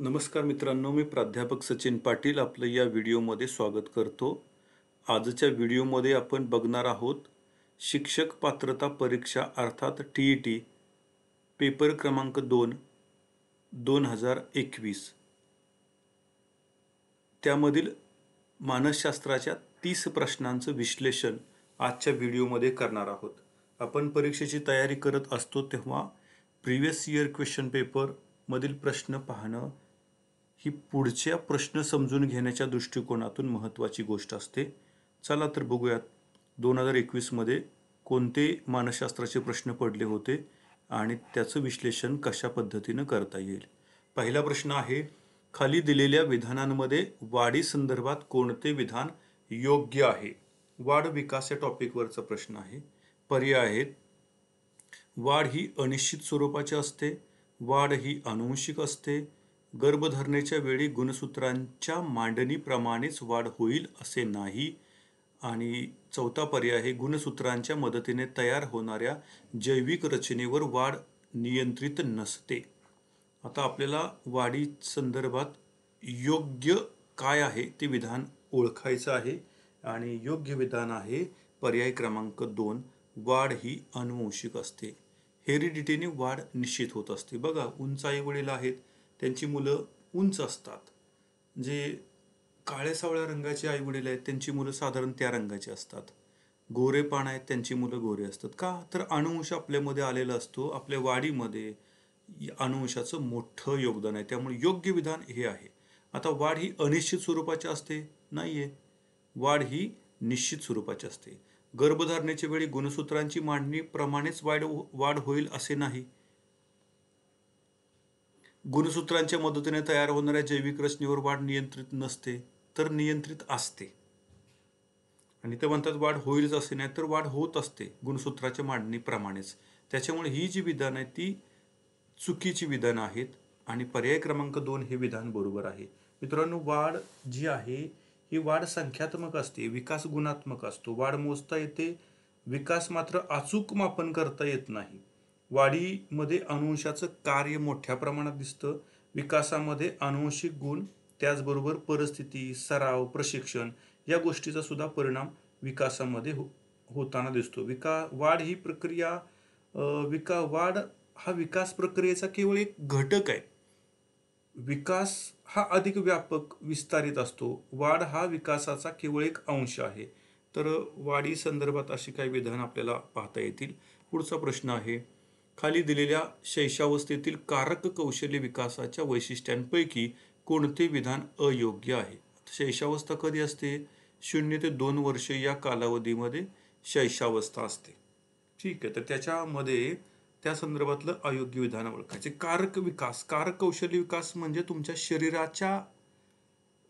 नमस्कार मित्रांनो, मी प्राध्यापक सचिन पाटील आपलं या व्हिडिओमध्ये स्वागत करतो. आजच्या व्हिडिओमध्ये आपण बघणार आहोत शिक्षक पात्रता परीक्षा अर्थात TET पेपर क्रमांक 2 2021 त्यामधील मानसशास्त्राच्या 30 प्रश्नांचं विश्लेषण आजच्या व्हिडिओमध्ये करणार आहोत. आपण परीक्षेची तयारी करत असतो तेव्हा प्रिव्हियस इयर क्वेश्चन पेपर मधील प्रश्न पाहणं ही पुढच्या प्रश्न समजून घेण्याच्या दृष्टिकोनातून महत्त्वाची गोष्ट असते. चला तर बघूयात 2021 मध्ये कोणते मानसशास्त्राचे प्रश्न पडले होते आणि त्याचं विश्लेषण कशा पद्धतीनं करता येईल. पहिला प्रश्न आहे, खाली दिलेल्या विधानांमध्ये वाढी संदर्भात कोणते विधान योग्य आहे? वाढ विकास या टॉपिकवरचा प्रश्न आहे. पर्याय आहेत, वाढ ही अनिश्चित स्वरूपाची असते, वाढ ही आनुवंशिक असते, गर्भधारणेच्या वेळी गुणसूत्रांच्या मांडणीप्रमाणेच वाढ होईल असे नाही, आणि चौथा पर्याय आहे, गुणसूत्रांच्या मदतीने तयार होणाऱ्या जैविक रचनेवर वाढ नियंत्रित नसते. आता आपल्याला वाढी संदर्भात योग्य काय आहे ते विधान ओळखायचं आहे आणि योग्य विधान आहे पर्याय क्रमांक 2, वाढ ही आनुवंशिक असते. हेरिडिटीने वाढ निश्चित होत असते. बघा, उंच आई वडील आहेत, त्यांची मुलं उंच असतात. जे काळ्या सावळ्या रंगाचे आई वडील आहेत त्यांची मुलं साधारण त्या रंगाची असतात. गोरे पान आहेत त्यांची मुलं गोरे असतात. का तर अनुवंश आपल्यामध्ये आलेला असतो. आपल्या वाढीमध्ये अनुवंशाचं मोठं योगदान आहे. त्यामुळे योग्य विधान हे आहे. आता वाढ ही अनिश्चित स्वरूपाची असते? नाहीये, वाढ ही निश्चित स्वरूपाची असते. गर्भधारणेच्या वेळी गुणसूत्रांची मांडणी प्रमाणेच वाढ होईल असे नाही. गुणसूत्रांच्या मदतीने तयार होणाऱ्या जैविक रचनेवर वाढ नियंत्रित नसते, तर नियंत्रित असते. आणि ते म्हणतात वाढ होईलच असे नाही, तर वाढ होत असते गुणसूत्राच्या मांडणीप्रमाणेच. त्याच्यामुळे ही जी विधान आहेत ती चुकीची विधान आहेत आणि पर्याय क्रमांक 2 हे विधान बरोबर आहे. मित्रांनो, वाढ जी आहे ही वाढ संख्यात्मक असते, विकास गुणात्मक असतो. वाढ मोजता येते, विकास मात्र अचूक मापन करता येत नाही. वाढीमध्ये अनुवंशाचं कार्य मोठ्या प्रमाणात दिसतं. विकासामध्ये आनुवंशिक गुण, त्याचबरोबर परिस्थिती, सराव, प्रशिक्षण या गोष्टीचा सुद्धा परिणाम विकासामध्ये होताना दिसतो. वाढ ही प्रक्रिया वाढ हा विकास प्रक्रियेचा केवळ एक घटक आहे. विकास हा अधिक व्यापक विस्तारित असतो. वाढ हा विकासाचा केवळ एक अंश आहे. तर वाढी संदर्भात अशी काही विधान आपल्याला पाहता येतील. पुढचा प्रश्न आहे, खाली दिलेल्या शैशवावस्थेतील कारक कौशल्य विकासाच्या वैशिष्ट्यांपैकी कोणते विधान अयोग्य आहे? शैशवावस्था कधी असते? 0 ते 2 वर्ष या कालावधीमध्ये शैशवावस्था असते. ठीक आहे, तर त्याच्यामध्ये त्या संदर्भातलं अयोग्य विधान ओळखायचे. कारक विकास, कारक कौशल्य विकास म्हणजे तुमच्या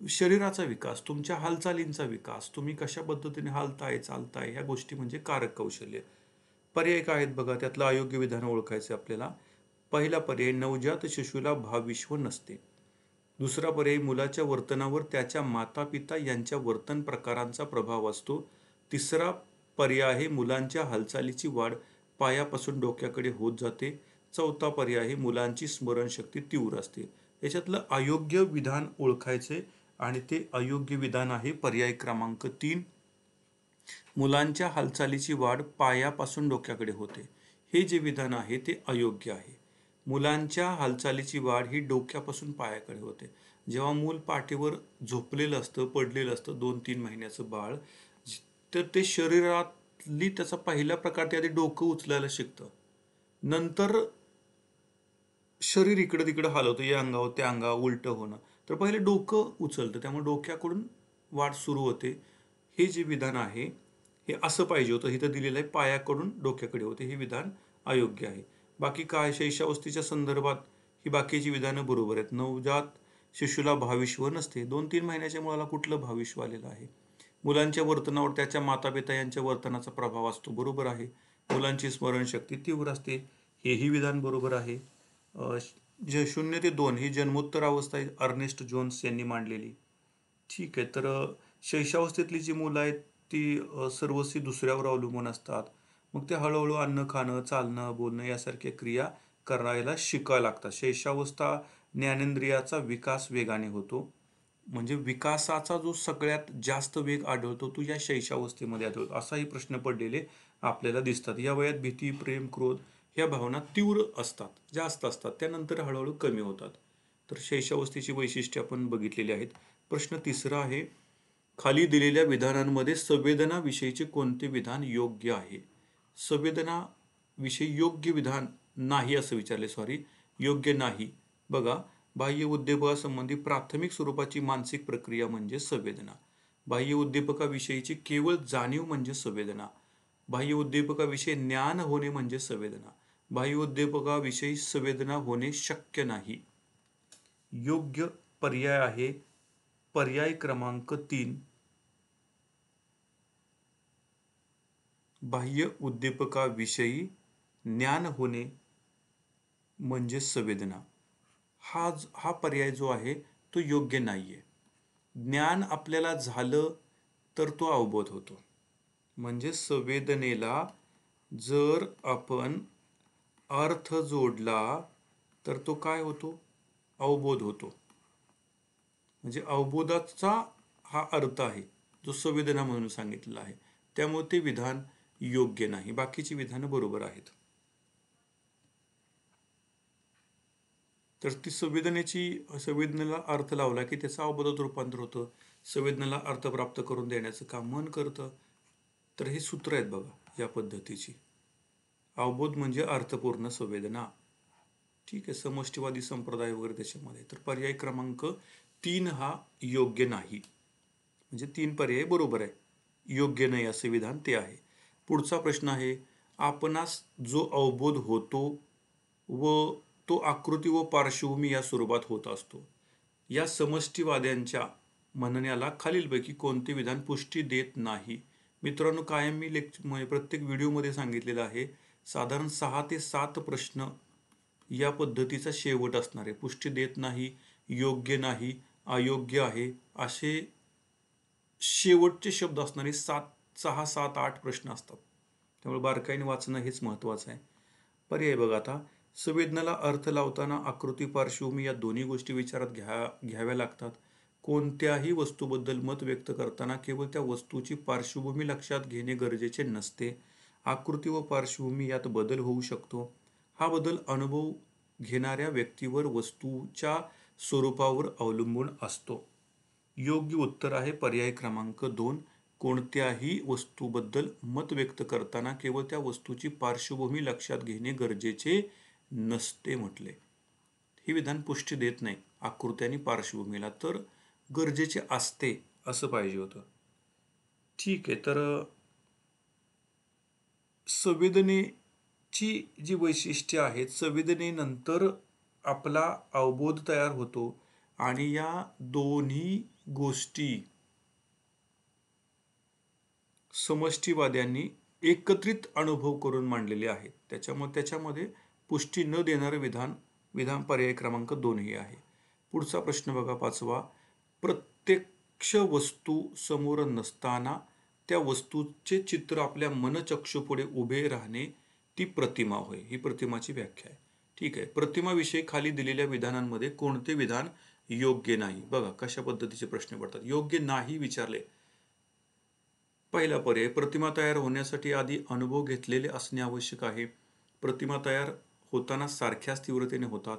शरीराचा विकास, तुमच्या हालचालींचा विकास, तुम्ही कशा पद्धतीने हालताय चालताय ह्या गोष्टी म्हणजे कारक कौशल्य. पर्याय काय आहेत बघा, त्यातलं अयोग्य विधान ओळखायचं आपल्याला. पहिला पर्याय, नवजात शिशुला भावविश्व नसते. दुसरा पर्याय, मुलाच्या वर्तनावर त्याच्या माता पिता यांच्या वर्तन प्रकारांचा प्रभाव असतो. तिसरा पर्याय आहे, मुलांच्या हालचालीची वाढ पायापासून डोक्याकडे होत जाते. चौथा पर्याय आहे, मुलांची स्मरणशक्ती तीव्र असते. याच्यातलं अयोग्य विधान ओळखायचे आणि ते अयोग्य विधान आहे पर्याय क्रमांक 3, मुलांच्या हालचालीची वाढ पायापासून डोक्याकडे होते. हे जे विधान आहे ते अयोग्य आहे. मुलांच्या हालचालीची वाढ ही डोक्यापासून पायाकडे होते. जेव्हा मूल पाठीवर झोपलेलं असतं, पडलेलं असतं 2-3 महिन्याचं बाळ, तर ते शरीरातली त्याचा पहिला प्रकार ते आधी डोकं उचलायला शिकतं. नंतर शरीर इकडं तिकडं हलवतं, या अंगावर त्या अंगावर उलटं होणं. तर पहिले डोकं उचलतं, त्यामुळे डोक्याकडून वाढ सुरू होते. हे जे विधान आहे हे असं पाहिजे होतं, इथं दिलेलं आहे पायाकडून डोक्याकडे होते. हे विधान अयोग्य आहे. बाकी काय, शैशवावस्थेच्या संदर्भात ही बाकीची विधानं बरोबर आहेत. नवजात शिशुला भावविश्व नसते. 2-3 महिन्याच्या मुलाला कुठलं भावविश्व आलेलं आहे? मुलांच्या वर्तनावर त्याच्या मातापिता यांच्या वर्तनाचा प्रभाव असतो, बरोबर आहे. मुलांची स्मरणशक्ती तीव्र असते, हेही विधान बरोबर आहे. जे 0 ते 2 ही जन्मोत्तर अवस्था आहे, अर्नेस्ट जोन्स यांनी मांडलेली. ठीक आहे, तर शैशवावस्थेतली जी मुलं आहेत ती सर्वस्वी दुसऱ्यावर अवलंबून असतात. मग ते हळूहळू अन्न खाणं, चालणं, बोलणं यासारख्या क्रिया करायला शिकायला लागतात. शैशवावस्था ज्ञानेंद्रियाचा विकास वेगाने होतो. म्हणजे विकासाचा जो सगळ्यात जास्त वेग आढळतो तो या शैशवावस्थेमध्ये आढळतो. असाही प्रश्न पडलेले आपल्याला दिसतात. या वयात भीती, प्रेम, क्रोध ह्या भावना तीव्र असतात, जास्त असतात. त्यानंतर हळूहळू कमी होतात. तर शैशवावस्थेची वैशिष्ट्ये आपण बघितलेली आहेत. प्रश्न तिसरा आहे, खाली दिलेल्या विधानांमध्ये संवेदना विषयीचे कोणते विधान योग्य आहे? संवेदना विषयी योग्य विधान नाही असं विचारले. सॉरी, योग्य नाही. बघा, बाह्य उद्दीपकासंबंधी प्राथमिक स्वरूपाची मानसिक प्रक्रिया म्हणजे संवेदना. बाह्य उद्दीपकाविषयीची केवळ जाणीव म्हणजे संवेदना. बाह्य उद्दीपकाविषयी ज्ञान होणे म्हणजे संवेदना. बाह्य उद्दीपकाविषयी संवेदना होणे शक्य नाही. योग्य पर्याय आहे पर्याय क्रमांक 3. बाह्य उद्दीपकाविषयी ज्ञान होणे म्हणजे संवेदना. हा पर्याय जो आहे तो योग्य नाहीये. ज्ञान आपल्याला झालं तर तो अवबोध होतो. म्हणजे संवेदनेला जर आपण अर्थ जोडला तर तो काय होतो? अवबोध होतो. म्हणजे अवबोधाचा हा अर्थ आहे जो संवेदना म्हणून सांगितलेला आहे. त्यामुळे ते विधान योग्य नाही. बाकीची विधानं बरोबर आहेत. तर ती संवेदनेला अर्थ लावला की त्याचा अवबोधात रूपांतर होतं. संवेदनेला अर्थ प्राप्त करून देण्याचं काम मन करतं. तर हे सूत्र आहेत बघा या पद्धतीची. अवबोध म्हणजे अर्थपूर्ण संवेदना. ठीक आहे, समष्टीवादी संप्रदाय वगैरे त्याच्यामध्ये. तर पर्याय क्रमांक 3 हा योग्य नाही. म्हणजे 3 पर्याय बरोबर आहे. योग्य नाही असे विधान ते आहे. पुढचा प्रश्न आहे, आपणास जो अवबोध होतो व तो आकृती व पार्श्वभूमी या स्वरूपात होत असतो. या समष्टीवाद्यांच्या म्हणण्याला खालीलपैकी कोणते विधान पुष्टी देत नाही? मित्रांनो, कायम मी प्रत्येक व्हिडिओमध्ये सांगितलेलं आहे, साधारण 6 ते 7 प्रश्न या पद्धतीचा शेवट असणार आहे. पुष्टी देत नाही, योग्य नाही, अयोग्य आहे असे शेवटचे शब्द असणारे 6, 7, 8 प्रश्न असतात. त्यामुळे बारकाईने वाचणं हेच महत्त्वाचं आहे. पर्याय बघा आता, संवेदनेला अर्थ लावताना आकृती, पार्श्वभूमी या दोन्ही गोष्टी विचारात घ्याव्या लागतात. कोणत्याही वस्तूबद्दल मत व्यक्त करताना केवळ त्या वस्तूची पार्श्वभूमी लक्षात घेणे गरजेचे नसते. आकृती व पार्श्वभूमी यात बदल होऊ शकतो. हा बदल अनुभव घेणाऱ्या व्यक्तीवर, वस्तूच्या स्वरूपावर अवलंबून असतो. योग्य उत्तर आहे पर्याय क्रमांक 2. कोणत्याही वस्तूबद्दल मत व्यक्त करताना केवळ त्या वस्तूची पार्श्वभूमी लक्षात घेणे गरजेचे नसते म्हटले. हे विधान पुष्टी देत नाही आकृती आणि पार्श्वभूमीला, तर गरजेचे असते असं पाहिजे होतं. ठीक आहे, तर संवेदनेची जी वैशिष्ट्ये आहेत, संवेदनेनंतर आपला अवबोध तयार होतो आणि या दोन्ही गोष्टी समष्टीवाद्यांनी एकत्रित अनुभव करून मांडलेले आहेत. त्याच्यामध्ये पुष्टी न देणारं विधान पर्याय क्रमांक 2 हे आहे. पुढचा प्रश्न बघा 5वा. प्रत्यक्ष वस्तू समोर नसताना त्या वस्तूचे चित्र आपल्या मनचक्षुपुढे उभे राहणे ती प्रतिमा होय. ही प्रतिमाची व्याख्या आहे. ठीक आहे, प्रतिमाविषयी खाली दिलेल्या विधानांमध्ये कोणते विधान योग्य नाही? बघा कशा पद्धतीचे प्रश्न पडतात. योग्य नाही विचारले. पहिला पर्याय, प्रतिमा तयार होण्यासाठी आधी अनुभव घेतलेले असणे आवश्यक आहे. प्रतिमा तयार होताना सारख्याच तीव्रतेने होतात.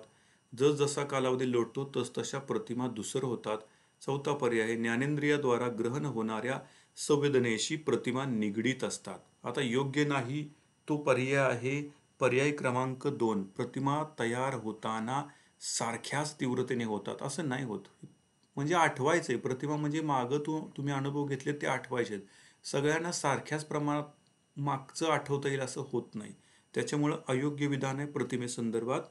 जसजसा कालावधी लोटतो तसतशा प्रतिमा धूसर होतात. चौथा पर्याय, ज्ञानेंद्रियाद्वारा ग्रहण होणाऱ्या संवेदनेशी प्रतिमा निगडीत असतात. आता योग्य नाही तो पर्याय आहे पर्याय क्रमांक 2. प्रतिमा तयार होताना सारख्याच तीव्रतेने होतात. असं नाही होत. म्हणजे आठवायचंय. प्रतिमा म्हणजे मागं तुम्ही अनुभव घेतले ते आठवायचे. सगळ्यांना सारख्याच प्रमाणात मागचं आठवता येईल असं होत नाही. त्याच्यामुळं अयोग्य विधान आहे प्रतिमेसंदर्भात.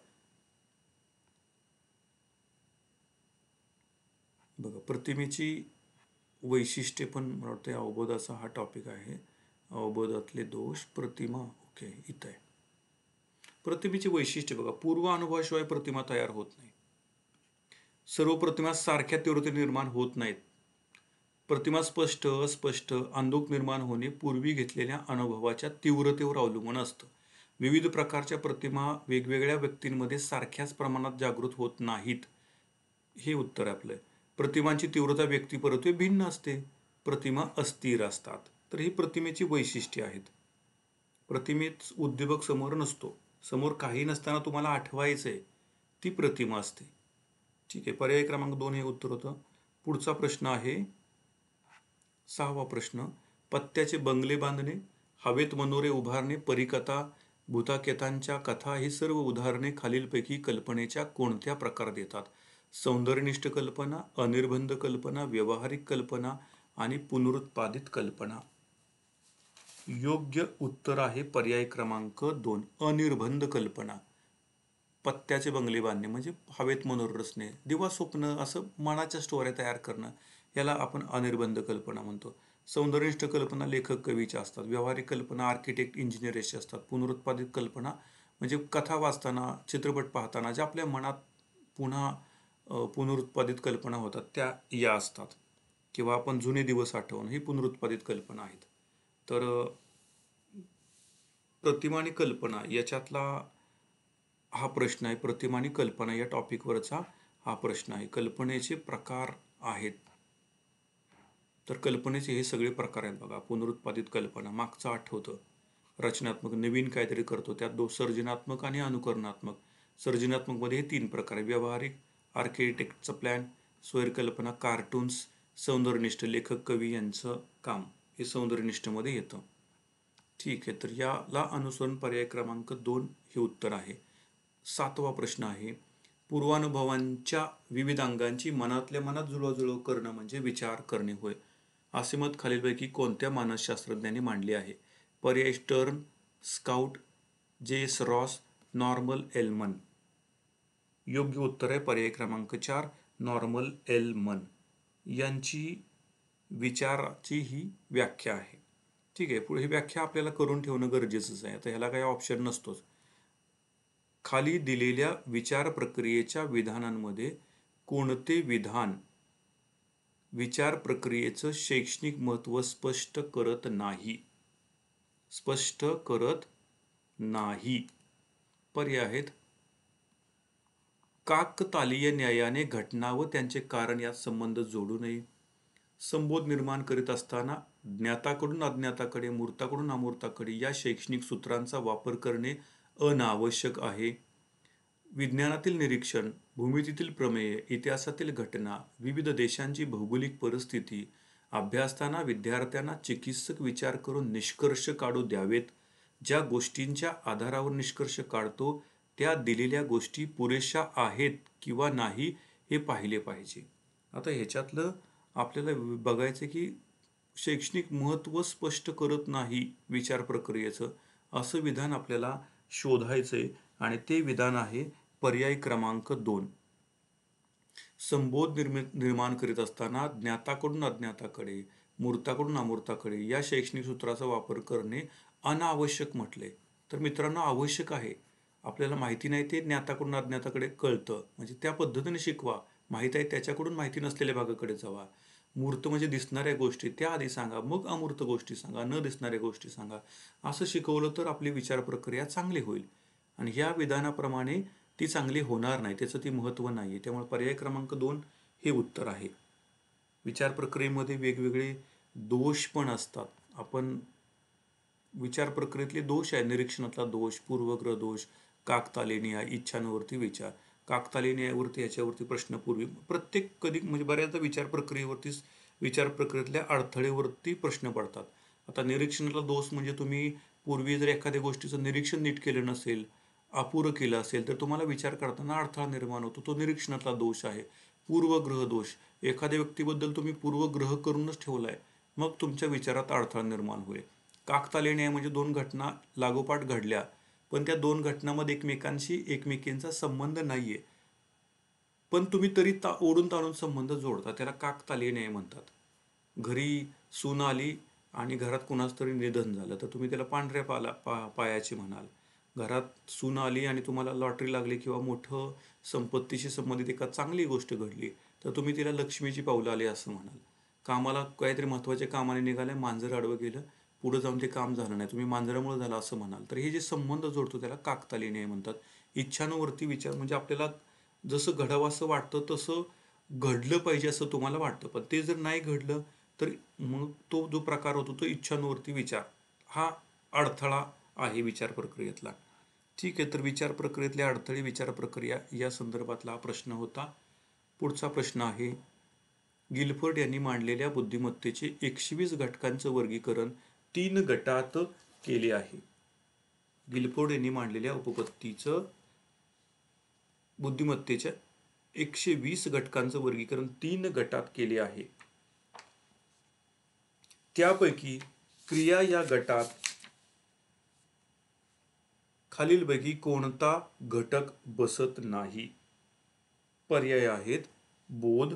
बघा, प्रतिमेची वैशिष्ट्ये पण मला वाटतं अवबोधाचा हा टॉपिक आहे. अवबोधातले दोष, प्रतिमा. ओके, इथं आहे. प्रतिमेची वैशिष्ट्ये बघा, पूर्व अनुभवाशिवाय प्रतिमा तयार होत नाही. सर्व प्रतिमा सारख्या तीव्रतेने निर्माण होत नाहीत. प्रतिमा स्पष्ट, अस्पष्ट, अंधुक निर्माण होणे पूर्वी घेतलेल्या अनुभवाच्या तीव्रतेवर अवलंबून असतं. विविध प्रकारच्या प्रतिमा वेगवेगळ्या व्यक्तींमध्ये सारख्याच प्रमाणात जागृत होत नाहीत. हे उत्तर आहे आपलं. प्रतिमांची तीव्रता व्यक्तीपरत्वे भिन्न असते. प्रतिमा अस्थिर असतात. तर ही प्रतिमेची वैशिष्ट्ये आहेत. प्रतिमेत उद्दीपक समोर नसतो. समोर काही नसताना तुम्हाला आठवायचंय ती प्रतिमा असते. ठीक आहे. पर्याय क्रमांक 2 हे उत्तर होतं. पुढचा प्रश्न आहे 6वा प्रश्न. पत्त्याचे बंगले बांधणे, हवेत मनोरे उभारणे, परीकथा, भूताकेतांच्या कथा ही सर्व उदाहरणे खालीलपैकी कल्पनेच्या कोणत्या प्रकारात येतात? सौंदर्यनिष्ठ कल्पना, अनिर्बंध कल्पना, व्यावहारिक कल्पना आणि पुनरुत्पादित कल्पना. योग्य उत्तर आहे पर्याय क्रमांक 2, अनिर्बंध कल्पना. पत्त्याचे बंगले बांधणे म्हणजे हवेत मनोरे रचणे, दिवा स्वप्न असं मनाच्या स्टोऱ्या तयार करणं, याला आपण अनिर्बंध कल्पना म्हणतो. सौंदर्यनिष्ठ कल्पना लेखक कवीच्या असतात. व्यावहारिक कल्पना आर्किटेक्ट इंजिनियरच्या असतात. पुनरुत्पादित कल्पना म्हणजे कथा वाचताना, चित्रपट पाहताना ज्या आपल्या मनात पुन्हा पुनरुत्पादित कल्पना होतात त्या या असतात. किंवा आपण जुने दिवस आठवणं ही पुनरुत्पादित कल्पना आहेत. तर प्रतिमा आणि कल्पना याच्यातला हा प्रश्न आहे. प्रतिमा आणि कल्पना या टॉपिकवरचा हा प्रश्न आहे. कल्पनेचे प्रकार आहेत. तर कल्पनेचे हे सगळे प्रकार आहेत बघा. पुनरुत्पादित कल्पना, मागचं आठवतं. रचनात्मक, नवीन काहीतरी करतो. त्यात सर्जनात्मक आणि अनुकरणात्मक. सर्जनात्मक मध्ये हे 3 प्रकार आहे. व्यावहारिक, आर्किटेक्टचा प्लॅन, स्वैरकल्पना, कार्टून्स, सौंदर्यनिष्ठ, लेखक कवी यांचं काम हे सौंदर्यनिष्ठ मध्ये येतं. ठीक आहे. तर याला अनुसरून पर्याय क्रमांक 2 हे उत्तर आहे. 7वा प्रश्न आहे. पूर्वानुभवांच्या विविध अंगांची मनातल्या मनात जुळवाजुळव करणं म्हणजे विचार करणे होय. असे मत खालीलपैकी कोणत्या मानसशास्त्रज्ञांनी मांडले आहे? पर्याय stern, scout, JS. Ross, Norman Elman. योग्य उत्तर आहे पर्याय क्रमांक 4, नॉर्मन एलमन. यांची विचाराची ही व्याख्या आहे. ठीक आहे. पुढे ही व्याख्या आपल्याला करून ठेवणं गरजेचंच आहे. आता ह्याला काही ऑप्शन नसतोच. खाली दिलेल्या विचार प्रक्रियेच्या विधानांमध्ये कोणते विधान विचार प्रक्रियेचं शैक्षणिक महत्त्व स्पष्ट करत नाही? स्पष्ट करत नाही. पर्याय आहेत. काकतालीय न्यायाने घटना व त्यांचे कारण यात संबंध जोडू नये. संबोध निर्माण करीत असताना ज्ञाताकडून अज्ञाताकडे, मूर्ताकडून अमूर्ताकडे या शैक्षणिक सूत्रांचा वापर करणे अनावश्यक आहे. विज्ञानातील निरीक्षण, भूमितीतील प्रमेय, इतिहासातील घटना, विविध देशांची भौगोलिक परिस्थिती अभ्यासताना विद्यार्थ्यांना चिकित्सक विचार करून निष्कर्ष काढू द्यावेत. ज्या गोष्टींच्या आधारावर निष्कर्ष काढतो त्या दिलेल्या गोष्टी पुरेशा आहेत किंवा नाही हे पाहिले पाहिजे. आता ह्याच्यातलं आपल्याला बघायचं की शैक्षणिक महत्त्व स्पष्ट करत नाही विचार प्रक्रियेचं, असं विधान आपल्याला शोधायचंय आणि ते विधान आहे पर्याय क्रमांक 2. संबोध निर्माण करीत असताना ज्ञाताकडून अज्ञाताकडे, मूर्ताकडून अमूर्ताकडे या शैक्षणिक सूत्राचा वापर करणे अनावश्यक म्हटले. तर मित्रांनो, आवश्यक आहे. आपल्याला माहिती नाही ते ज्ञाताकडून अज्ञाताकडे कळतं, म्हणजे त्या पद्धतीने शिकवा. माहिती आहे त्याच्याकडून माहिती नसलेल्या भागाकडे जावा. मूर्त म्हणजे दिसणाऱ्या गोष्टी त्या आधी सांगा, मग अमूर्त गोष्टी सांगा, न दिसणाऱ्या गोष्टी सांगा. असं शिकवलं तर आपली विचार प्रक्रिया चांगली होईल. आणि ह्या विधानाप्रमाणे ती चांगली होणार नाही, त्याचं ती महत्त्व नाही. त्यामुळे पर्याय क्रमांक 2 हे उत्तर आहे. विचार प्रक्रियेमध्ये वेगवेगळे दोष पण असतात. आपण विचार प्रक्रियेतले दोष आहे. निरीक्षणातला दोष, पूर्वग्रह दोष, काकतालीय न्याय, इच्छानुवर्ती विचार. काकतालीय न्यायावरती याच्यावरती प्रश्न पूर्वी प्रत्येक कधी म्हणजे बऱ्याचदा विचार प्रक्रियेवरतीच विचार प्रक्रियेतल्या अडथळेवरती प्रश्न पडतात. आता निरीक्षणातला दोष म्हणजे तुम्ही पूर्वी जर एखाद्या गोष्टीचं निरीक्षण नीट केलं नसेल, अपुरं केलं असेल तर तुम्हाला विचार करताना अडथळा निर्माण होतो. तो निरीक्षणातला दोष आहे. पूर्वग्रह दोष, एखाद्या व्यक्तीबद्दल तुम्ही पूर्वग्रह करूनच ठेवलाय, मग तुमच्या विचारात अडथळा निर्माण होईल. काकतालीय न्याय म्हणजे 2 घटना लागोपाठ घडल्या, पण त्या 2 घटनांमध्ये एकमेकींचा संबंध नाहीये, पण तुम्ही तरी ओढून ताणून संबंध जोडता, त्याला काकतालीय न्याय म्हणतात. घरी सून आली आणि घरात कुणाचं तरी निधन झालं तर तुम्ही त्याला पांढऱ्या पायाची म्हणाल. घरात सून आली आणि तुम्हाला लॉटरी लागली किंवा मोठं संपत्तीशी संबंधित एका चांगली गोष्ट घडली तर तुम्ही तिला लक्ष्मीची पावलं आली असं म्हणाल. कामाला काहीतरी महत्त्वाच्या कामाने निघाले, मांजर आडवं गेलं, पुढे जाऊन ते काम झालं नाही, तुम्ही मांजरामुळे झालं असं म्हणाल, तर हे जे संबंध जोडतो त्याला काकतालीय न्याय म्हणतात. इच्छानुवर्ती विचार म्हणजे आपल्याला जसं घडावं असं वाटतं तसं घडलं पाहिजे असं तुम्हाला वाटतं, पण ते जर नाही घडलं तर मग तो जो प्रकार होतो तो इच्छानुवर्ती विचार हा अडथळा आहे विचार प्रक्रियेतला. ठीक आहे, तर विचार प्रक्रियेतले अडथळे, विचार प्रक्रिया या संदर्भातला हा प्रश्न होता. पुढचा प्रश्न आहे, गिलफर्ड यांनी मांडलेल्या बुद्धिमत्तेचे 120 घटकांचं वर्गीकरण 3 गटात केले आहे. गिलफोर्ड यांनी मांडलेल्या बुद्धिमत्तेच्या 120 घटकांचं वर्गीकरण 3 गटात केले आहे. त्यापैकी क्रिया या गटात खालीलपैकी कोणता घटक बसत नाही? पर्याय आहेत बोध,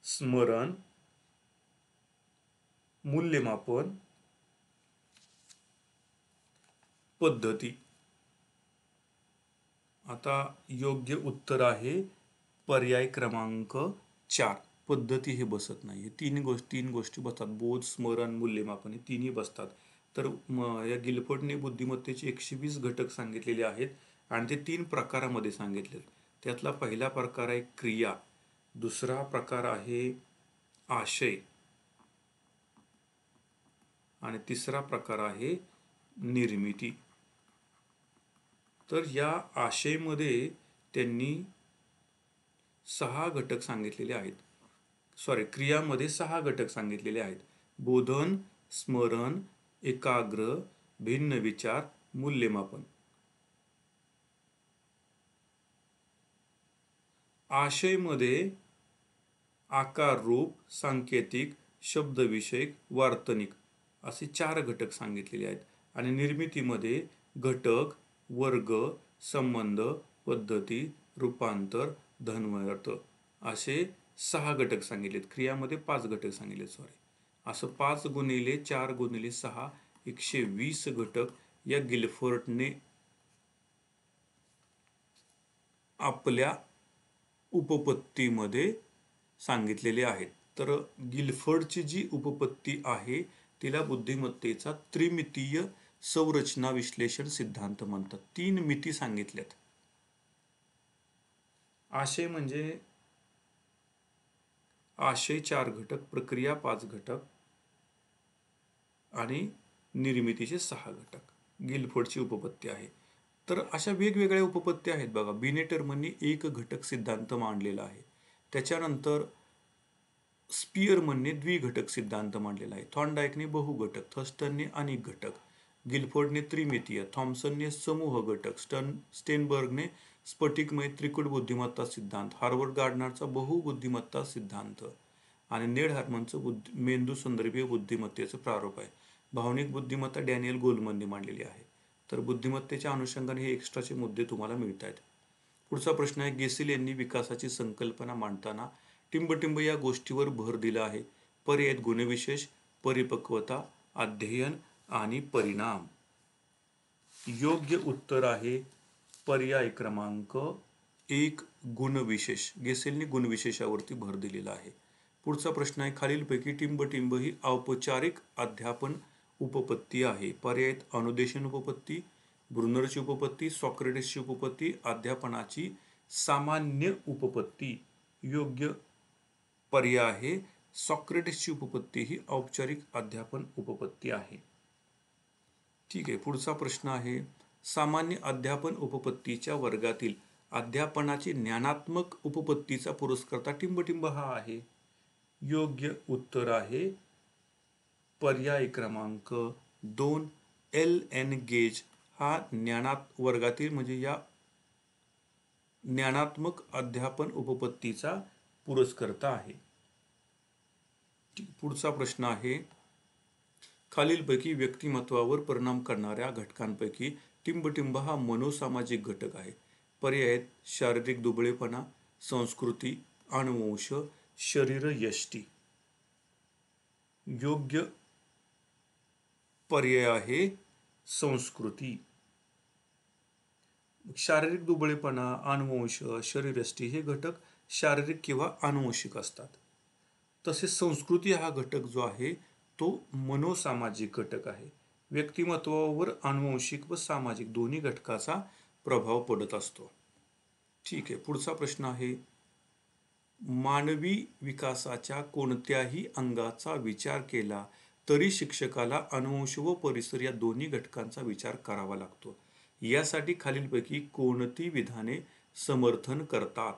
स्मरण, मूल्यमापन, पद्धती. आता योग्य उत्तर आहे पर्याय क्रमांक 4, पद्धती हे बसत नाही. हे तीन गोष्टी बसतात, बोध, स्मरण, मूल्यमापन हे तिन्ही बसतात. तर या गिलफर्डने बुद्धिमत्तेचे 120 घटक सांगितलेले आहेत आणि ते 3 प्रकारामध्ये सांगितले. त्यातला पहिला प्रकार आहे क्रिया, दुसरा प्रकार आहे आशय आणि तिसरा प्रकार आहे निर्मिती. तर या आशयमध्ये त्यांनी 6 घटक सांगितलेले आहेत. क्रियामध्ये 6 घटक सांगितलेले आहेत: बोधन, स्मरण, एकाग्र, भिन्न विचार, मूल्यमापन. आशयमध्ये आकार, रूप, सांकेतिक, शब्दविषयक, वार्तनिक असे 4 घटक सांगितलेले आहेत आणि निर्मितीमध्ये घटक, वर्ग, संबंध, पद्धती, रूपांतर, धन्वर्थ असे 6 घटक सांगितलेत. क्रियामध्ये 5 घटक सांगितले. असं 5 गुणिले 4 गुणिले 6 120 घटक या गिलफर्डने आपल्या उपपत्तीमध्ये सांगितलेले आहेत. तर गिलफर्डची जी उपपत्ती आहे तिला बुद्धिमत्तेचा त्रिमितीय संरचना विश्लेषण सिद्धांत म्हणतात. 3 मिती सांगितल्यात. आशय म्हणजे आशय 4 घटक, प्रक्रिया 5 घटक आणि निर्मितीचे 6 घटक गिलफर्डची उपपत्ती आहे. तर अशा वेगवेगळ्या उपपत्ती आहेत बघा. बिनेटरमननी एक घटक सिद्धांत मांडलेला आहे. त्याच्यानंतर स्पियरमनने द्विघटक सिद्धांत मांडलेला आहे. थॉर्नडाईकने बहुघटक, थर्स्टनने अनेक घटक, गिलफोर्डने त्रिमितीय, थॉम्सनने समूह घटक, स्टेनबर्गने स्फटिकमय त्रिकूट बुद्धिमत्ता सिद्धांत, हार्वर्ड गार्डनरचा बहुबुद्धिमत्ता सिद्धांत आणि नेड हार्मनचं मेंदू संदर्भीय बुद्धिमत्तेचं प्रारूप आहे. भावनिक बुद्धिमत्ता डॅनियल गोलमनने मांडलेली आहे. तर बुद्धिमत्तेच्या अनुषंगाने हे एक्स्ट्राचे मुद्दे तुम्हाला मिळत आहेत. पुढचा प्रश्न आहे, गेसिल यांनी विकासाची संकल्पना मांडताना टिंबटिंब या गोष्टीवर भर दिला आहे. पर्याय गुणविशेष, परिपक्वता, अध्ययन आणि परिणाम. योग्य उत्तर आहे पर्याय क्रमांक 1 गुणविशेष. गेसेलने गुणविशेषावरती भर दिलेला आहे. पुढचा प्रश्न आहे, खालीलपैकी टिंबटिंब ही औपचारिक अध्यापन उपपत्ती आहे. पर्याय अनुदेशन उपपत्ती, ब्रुनरची उपपत्ती, सॉक्रेटिसची उपपत्ती, अध्यापनाची सामान्य उपपत्ती. योग्य पर्याय आहे सॉक्रेटिसची उपपत्ती ही औपचारिक अध्यापन उपपत्ती आहे. ठीक आहे, पुढचा प्रश्न आहे, सामान्य अध्यापन उपपत्तीच्या वर्गातील अध्यापनाची ज्ञानात्मक उपपत्तीचा पुरस्कर्ता टिंबटिंब हा आहे. योग्य उत्तर आहे पर्याय क्रमांक 2 एल एन गेज हा वर्गातील म्हणजे या ज्ञानात्मक अध्यापन उपपत्तीचा पुरस्कर्ता आहे. पुढचा प्रश्न आहे, खालीलपैकी व्यक्तिमत्वावर परिणाम करणाऱ्या घटकांपैकी टिंबटिंब हा मनोसामाजिक घटक आहे. पर्याय शारीरिक दुबळेपणा, संस्कृती, अनुवंश, शरीरयष्टी. योग्य पर्याय आहे संस्कृती. शारीरिक दुबळेपणा, अनुवंश, शरीरयष्टी हे घटक शारीरिक किंवा अनुवंशिक असतात. तसेच संस्कृती हा घटक जो आहे तो मनोसामाजिक घटक आहे. व्यक्तिमत्वावर अनुवंशिक व सामाजिक दोन्ही घटकाचा प्रभाव पडत असतो. ठीक आहे, पुढचा प्रश्न आहे, मानवी विकासाच्या कोणत्याही अंगाचा विचार केला तरी शिक्षकाला अनुवंश व परिसर या दोन्ही घटकांचा विचार करावा लागतो. यासाठी खालीलपैकी कोणती विधाने समर्थन करतात?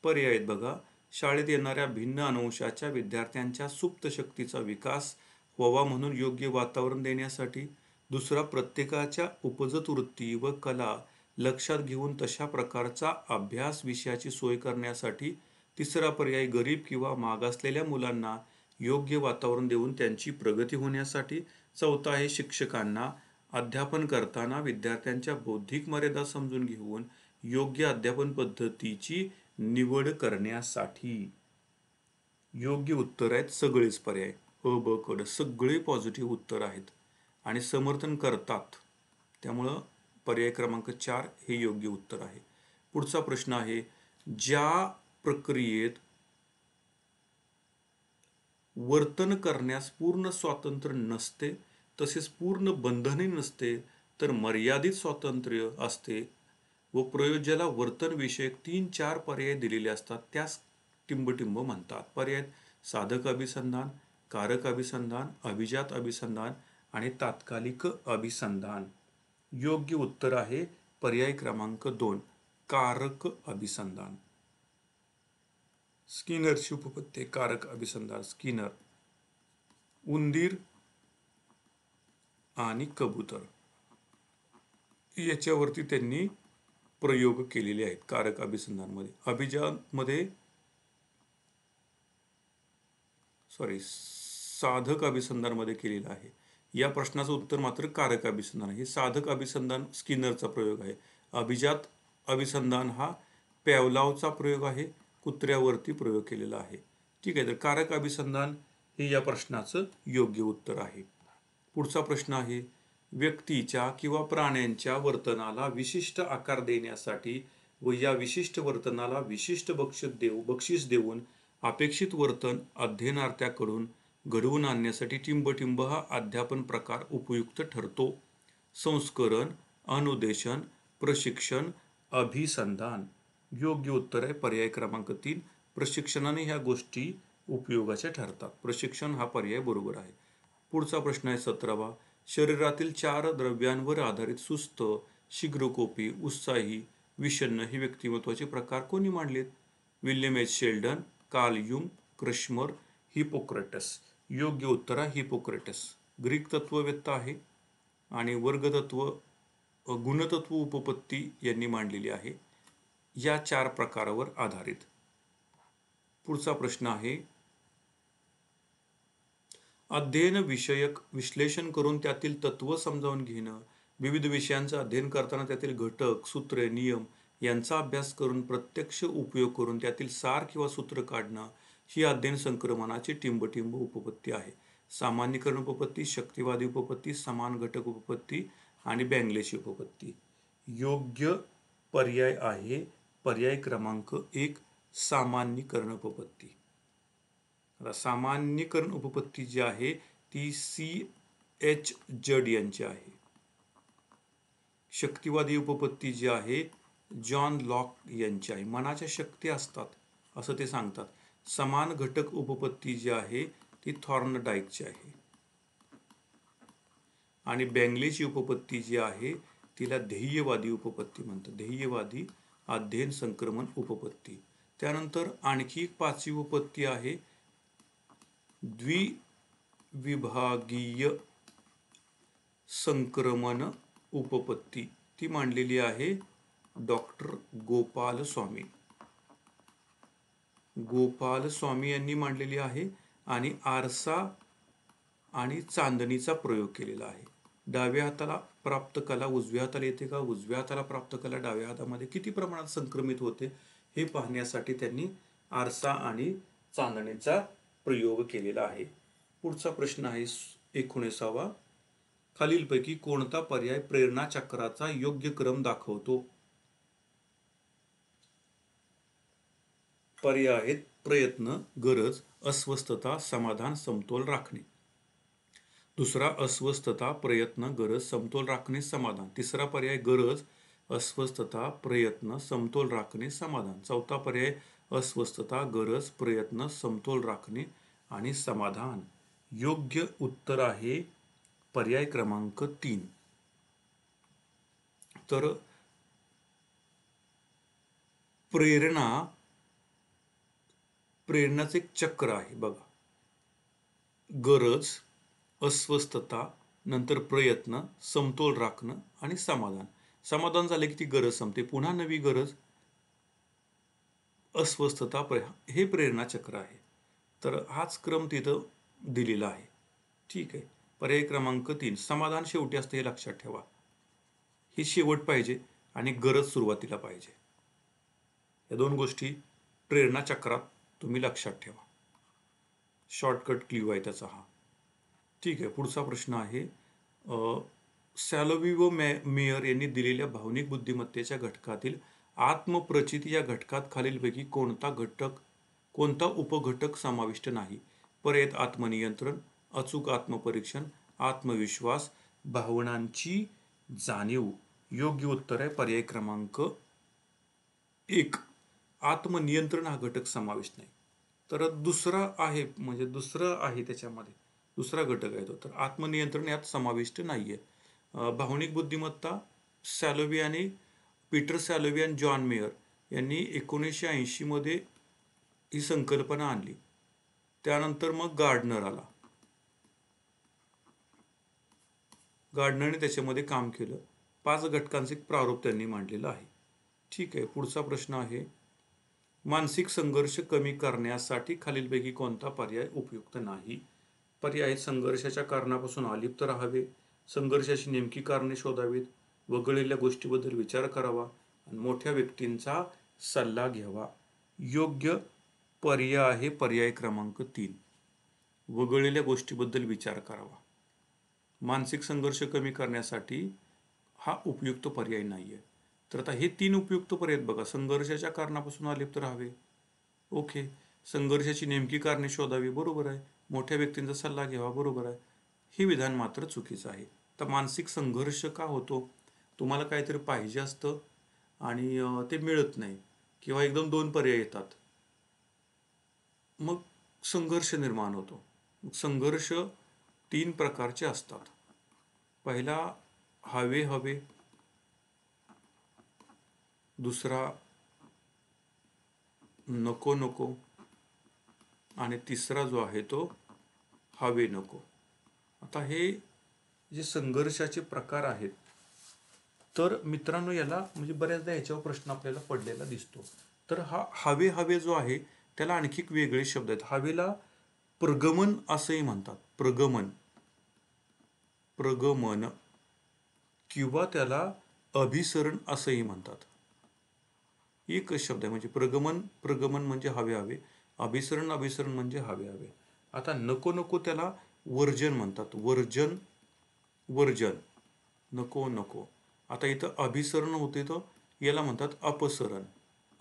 पर्याय आहेत बघा. शाळेत येणाऱ्या भिन्न अनुवंशाच्या विद्यार्थ्यांच्या सुप्त शक्तीचा विकास व्हावा म्हणून योग्य वातावरण देण्यासाठी. दुसरा, प्रत्येकाच्या उपजत वृत्ती व कला लक्षात घेऊन तशा प्रकारचा अभ्यास विषयाची सोय करण्यासाठी. तिसरा पर्याय, गरीब किंवा मागासलेल्या मुलांना योग्य वातावरण देऊन त्यांची प्रगती होण्यासाठी. चौथा आहे, शिक्षकांना अध्यापन करताना विद्यार्थ्यांच्या बौद्धिक मर्यादा समजून घेऊन योग्य अध्यापन पद्धतीची निवड करण्यासाठी. योग्य उत्तर आहेत सगळेच पर्याय. अ, ब, क, ड सगळे पॉझिटिव्ह उत्तर आहेत आणि समर्थन करतात. त्यामुळं पर्याय क्रमांक 4 हे योग्य उत्तर आहे. पुढचा प्रश्न आहे, ज्या प्रक्रियेत वर्तन करण्यास पूर्ण स्वातंत्र्य नसते तसेच पूर्ण बंधने नसते तर मर्यादित स्वातंत्र्य असते व प्रयोज्याला वर्तन विषयक 3-4 पर्याय दिलेले असतात, त्यास टिंबटिंब म्हणतात. पर्याय, साधक अभिसंधान, कारक अभिसंधान, अभिजात अभिसंधान आणि तात्कालिक अभिसंधान. योग्य उत्तर आहे पर्याय क्रमांक 2, कारक अभिसंधान. स्किनरची उपपत्ती कारक अभिसंधान. स्किनर, उंदीर आणि कबूतर याच्यावरती त्यांनी प्रयोग केलेले आहेत कारक अभिसंधानमध्ये. अभिजातमध्ये साधक अभिसंधानमध्ये केलेलं आहे. या प्रश्नाचं उत्तर मात्र कारक अभिसंधान आहे. साधक अभिसंधान स्किनरचा प्रयोग आहे. अभिजात अभिसंधान हा पॅवलॉवचा प्रयोग आहे, कुत्र्यावरती प्रयोग केलेला आहे. ठीक आहे, तर कारक अभिसंधान हे या प्रश्नाचं योग्य उत्तर आहे. पुढचा प्रश्न आहे, व्यक्तीच्या किंवा प्राण्यांच्या वर्तनाला विशिष्ट आकार देण्यासाठी व या विशिष्ट वर्तनाला विशिष्ट बक्षीस देऊन अपेक्षित वर्तन अध्ययनार्थ्याकडून घडवून आणण्यासाठी टिंबटिंब हा अध्यापन प्रकार उपयुक्त ठरतो. संस्करण, अनुदेशन, प्रशिक्षण, अभिसंधान. योग्य उत्तर आहे पर्याय क्रमांक 3, प्रशिक्षणाने ह्या गोष्टी उपयोगाच्या ठरतात. प्रशिक्षण हा पर्याय बरोबर आहे. पुढचा प्रश्न आहे 17वा, शरीरातील 4 द्रव्यांवर आधारित सुस्त, शीघ्रकोपी, उत्साही, विषण्ण हे व्यक्तिमत्वाचे प्रकार कोणी मांडलेत? William H Sheldon, Carl Jung, Kretschmer, Hippocrates. योग्य उत्तर आहे हिपोक्रेटस. ग्रीक तत्ववेत्ता आहे आणि वर्गतत्व, गुणतत्व, उपपत्ती यांनी मांडलेली आहे या 4 प्रकारावर आधारित. पुढचा प्रश्न आहे, अध्ययन विषयक विश्लेषण करून त्यातील तत्व समजावून घेणं, विविध विषयांचं अध्ययन करताना त्यातील घटक, सूत्रे, नियम यांचा अभ्यास करून प्रत्यक्ष उपयोग करून त्यातील सार किंवा सूत्र काढणं ही अध्ययन संक्रमणाची टिंबटिंब उपपत्ती आहे. सामान्यीकरण उपपत्ती, शक्तिवादी उपपत्ती, समान घटक उपपत्ती आणि बँगलेची उपपत्ती. योग्य पर्याय आहे पर्याय क्रमांक 1, सामान्यीकरण उपपत्ती. आता सामान्यीकरण उपपत्ती जी आहे ती C.H. जड यांची आहे. शक्तिवादी उपपत्ती जी आहे जॉन लॉक यांची आहे. मनाच्या शक्ती असतात असं ते सांगतात. समान घटक उपपत्ती जी आहे ती थॉर्नडाईकची आहे आणि बँगलेची उपपत्ती जी आहे तिला ध्येयवादी उपपत्ती म्हणतात. ध्येयवादी अध्ययन संक्रमण उपपत्ती. त्यानंतर आणखी एक 5वी उपपत्ती आहे द्विविभागीय संक्रमण उपपत्ती. ती मांडलेली आहे डॉक्टर गोपाल स्वामी. गोपाल स्वामी यांनी मांडलेली आहे आणि आरसा आणि चांदणीचा प्रयोग केलेला आहे. डाव्या हाताला प्राप्त कला उजव्या हाताला येते का, उजव्या हाताला प्राप्त कला डाव्या हातामध्ये किती प्रमाणात संक्रमित होते हे पाहण्यासाठी त्यांनी आरसा आणि चांदणीचा प्रयोग केलेला आहे. पुढचा प्रश्न आहे 19वा, खालीलपैकी कोणता पर्याय प्रेरणा चक्राचा योग्य क्रम दाखवतो? पर्याय आहेत प्रयत्न, गरज, अस्वस्थता, समाधान, समतोल राखणे. दुसरा अस्वस्थता, प्रयत्न, गरज, समतोल राखणे, समाधान. तिसरा पर्याय गरज, अस्वस्थता, प्रयत्न, समतोल राखणे, समाधान. चौथा पर्याय अस्वस्थता, गरज, प्रयत्न, समतोल राखणे आणि समाधान. योग्य उत्तर आहे पर्याय क्रमांक 3. तर प्रेरणाचे एक चक्र आहे बघा. गरज, अस्वस्थता, नंतर प्रयत्न, समतोल राखणं आणि समाधान. समाधान झाले की ती गरज संपते, पुन्हा नवी गरज, अस्वस्थता, हे प्रेरणा चक्र आहे. तर हाच क्रम तिथं दिलेला आहे. ठीक आहे. पर्याय क्रमांक 3, समाधान शेवटी असते हे लक्षात ठेवा. ही शेवट पाहिजे आणि गरज सुरुवातीला पाहिजे. या दोन गोष्टी प्रेरणा चक्रात तुम्ही लक्षात ठेवा. शॉर्टकट क्ल्यू आहे त्याचा हा. ठीक आहे. पुढचा प्रश्न आहे, सॅलोवी व मेयर यांनी दिलेल्या भावनिक बुद्धिमत्तेच्या घटकातील आत्मप्रचिती या घटकात खालीलपैकी कोणता उपघटक समाविष्ट नाही? पर्याय आत्मनियंत्रण, अचूक आत्मपरीक्षण, आत्मविश्वास, भावनांची जाणीव. योग्य उत्तर आहे पर्याय क्रमांक 1, आत्मनियंत्रण हा घटक समाविष्ट नाही. तर दुसरा आहे, म्हणजे दुसरं आहे त्याच्यामध्ये, दुसरा घटक आहे तो. तर आत्मनियंत्रण यात समाविष्ट नाहीये. भावनिक बुद्धिमत्ता, सॅलोवी आणि पीटर सॅलोवी आणि जॉन मेयर यांनी 1980 मध्ये ही संकल्पना आणली. त्यानंतर मग गार्डनर आला. गार्डनरने त्याच्यामध्ये काम केलं. 5 घटकांचे प्रारूप त्यांनी मांडलेलं आहे. ठीक आहे. पुढचा प्रश्न आहे, मानसिक संघर्ष कमी करण्यासाठी खालीलपैकी कोणता पर्याय उपयुक्त नाही? पर्याय संघर्षाच्या कारणापासून अलिप्त राहावे, संघर्षाची नेमकी कारणे शोधावीत, वगळलेल्या गोष्टीबद्दल विचार करावा आणि मोठ्या व्यक्तींचा सल्ला घ्यावा. योग्य पर्याय आहे पर्याय क्रमांक 3, वगळलेल्या गोष्टीबद्दल विचार करावा. मानसिक संघर्ष कमी करण्यासाठी हा उपयुक्त पर्याय नाहीये. तर आता हे 3 उपयुक्त पर्याय बघा. संघर्षाच्या कारणापासून अलिप्त राहावे, ओके. संघर्षाची नेमकी कारणे शोधावी, बरोबर आहे. मोठ्या व्यक्तींचा सल्ला घ्यावा, बरोबर आहे. हे विधान मात्र चुकीचं आहे. तर मानसिक संघर्ष का होतो? तुम्हाला काहीतरी पाहिजे असतं आणि ते मिळत नाही, किंवा एकदम 2 पर्याय येतात, मग संघर्ष निर्माण होतो. संघर्ष 3 प्रकारचे असतात. पहिला हवे, दुसरा नको आणि तिसरा जो आहे तो हवे नको. आता हे जे संघर्षाचे प्रकार आहेत, तर मित्रांनो याला म्हणजे बऱ्याचदा याच्यावर प्रश्न आपल्याला पडलेला दिसतो. तर हा हवे जो आहे त्याला आणखी वेगळे शब्द आहेत. हवेला प्रगमन असंही म्हणतात. प्रगमन किंवा त्याला अभिसरण असंही म्हणतात. एकच शब्द आहे. म्हणजे प्रगमन म्हणजे हवे, अभिसरण म्हणजे हवे. आता नको त्याला वर्जन म्हणतात. वर्जन नको. आता इथं अभिसरण होते, तर याला म्हणतात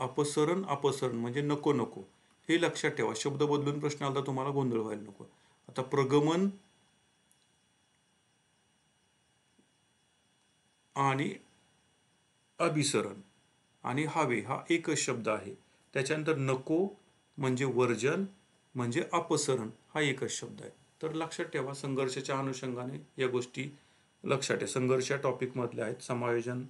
अपसरण म्हणजे नको. हे लक्षात ठेवा. शब्द बदलून प्रश्न आला तर तुम्हाला गोंधळ व्हायला नको. आता प्रगमन आणि अभिसरण आणि हवे हा एकच शब्द आहे. त्याच्यानंतर नको म्हणजे वर्जन म्हणजे अपसरण हा एकच शब्द आहे. तर लक्षात ठेवा, संघर्षाच्या अनुषंगाने या गोष्टी लक्षात ठेवा. संघर्ष टॉपिक मधले आहेत. समायोजन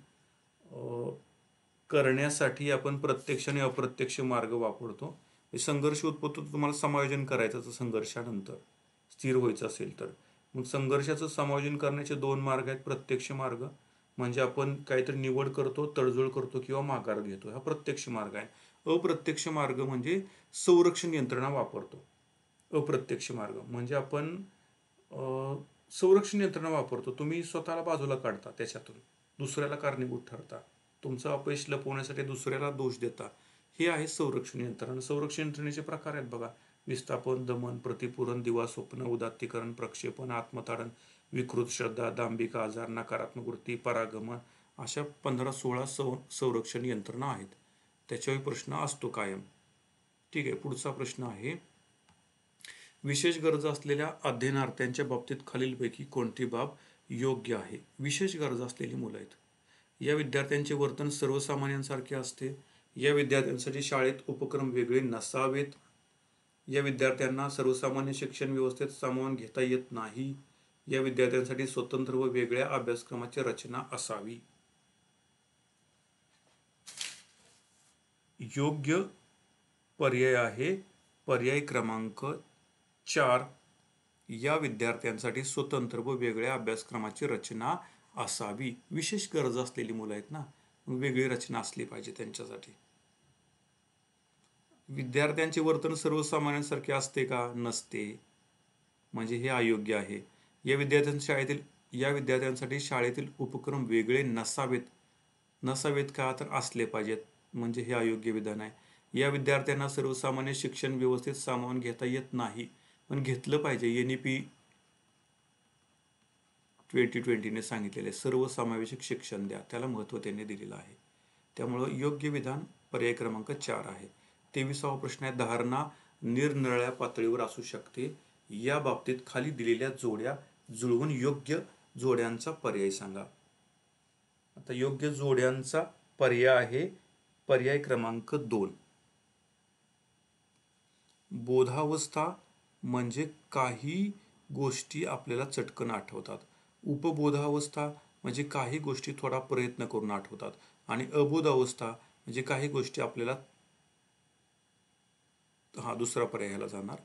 करण्यासाठी आपण प्रत्यक्ष आणि अप्रत्यक्ष मार्ग वापरतो. संघर्ष उत्पत्तो तुम्हाला समायोजन करायचं तर संघर्षानंतर स्थिर व्हायचं असेल तर मग संघर्षाचं समायोजन करण्याचे 2 मार्ग आहेत. प्रत्यक्ष मार्ग म्हणजे आपण काहीतरी निवड करतो, तडजोड करतो किंवा माघार घेतो, हा प्रत्यक्ष मार्ग आहे. अप्रत्यक्ष मार्ग म्हणजे संरक्षण यंत्रणा वापरतो. अप्रत्यक्ष मार्ग म्हणजे आपण संरक्षण यंत्रणा वापरतो. तुम्ही स्वतःला बाजूला काढता, त्याच्यातून दुसऱ्याला कारणीभूत ठरता, तुमचं अपयश लपवण्यासाठी दुसऱ्याला दोष देता. हे आहे संरक्षण यंत्रणा. संरक्षण यंत्रणेचे प्रकार आहेत बघा. विस्थापन, दमन, प्रतिपूरण, दिवा स्वप्न, उदात्तीकरण, प्रक्षेपण, आत्मताडन, विकृत श्रद्धा, दांभिक आजार, नकारात्मक वृत्ती, परागमन, अशा 15-16 संरक्षण यंत्रणा आहेत. त्याच्यावर प्रश्न असतो कायम. ठीक आहे. पुढचा प्रश्न आहे, विशेष गरजा असलेल्या अध्ययनार्थ्यांच्या बाबतीत खालीलपैकी कोणती बाब योग्य आहे? विशेष गरजा असलेली मुलं आहेत. या विद्यार्थ्यांचे वर्तन सर्वसामान्यांसारखे असते. या विद्यार्थ्यांसाठी शाळेत उपक्रम वेगळे नसावेत. या विद्यार्थ्यांना सर्वसामान्य शिक्षण व्यवस्थेत सामावून घेता येत नाही. या विद्यार्थ्यांसाठी स्वतंत्र व वेगळ्या अभ्यासक्रमाची रचना असावी. योग्य पर्याय आहे पर्याय क्रमांक 4. या विद्यार्थ्यांसाठी स्वतंत्र व वेगळ्या अभ्यासक्रमाची रचना असावी. विशेष गरज असलेली मुलं आहेत ना, वेगळी रचना असली पाहिजे त्यांच्यासाठी. विद्यार्थ्यांचे वर्तन सर्वसामान्यांसारखे असते का? नसते, म्हणजे हे अयोग्य आहे. या विद्यार्थ्यांसाठी शाळेतील उपक्रम वेगळे नसावेत का? तर असले पाहिजेत, म्हणजे हे अयोग्य विधान आहे. या विद्यार्थ्यांना सर्वसामान्य शिक्षण व्यवस्थेत सामावून घेता येत नाही, पण घेतलं पाहिजे. NEP 2020ने सांगितलेले सर्वसमावेशक शिक्षण द्या, त्याला महत्त्व त्यांनी दिलेलं आहे. त्यामुळं योग्य विधान पर्याय क्रमांक 4 आहे. 23वा प्रश्न आहे, धारणा निरनिराळ्या पातळीवर असू शकते. या बाबतीत खाली दिलेल्या जोड्या जुळवून योग्य जोड्यांचा पर्याय सांगा. आता योग्य जोड्यांचा पर्याय आहे पर्याय क्रमांक 2. बोधावस्था म्हणजे काही गोष्टी आपल्याला चटकन आठवतात. उपबोधावस्था म्हणजे काही गोष्टी थोडा प्रयत्न करून आठवतात. आणि अबोधावस्था म्हणजे काही गोष्टी आपल्याला, दुसरा पर्याय ह्याला जाणार.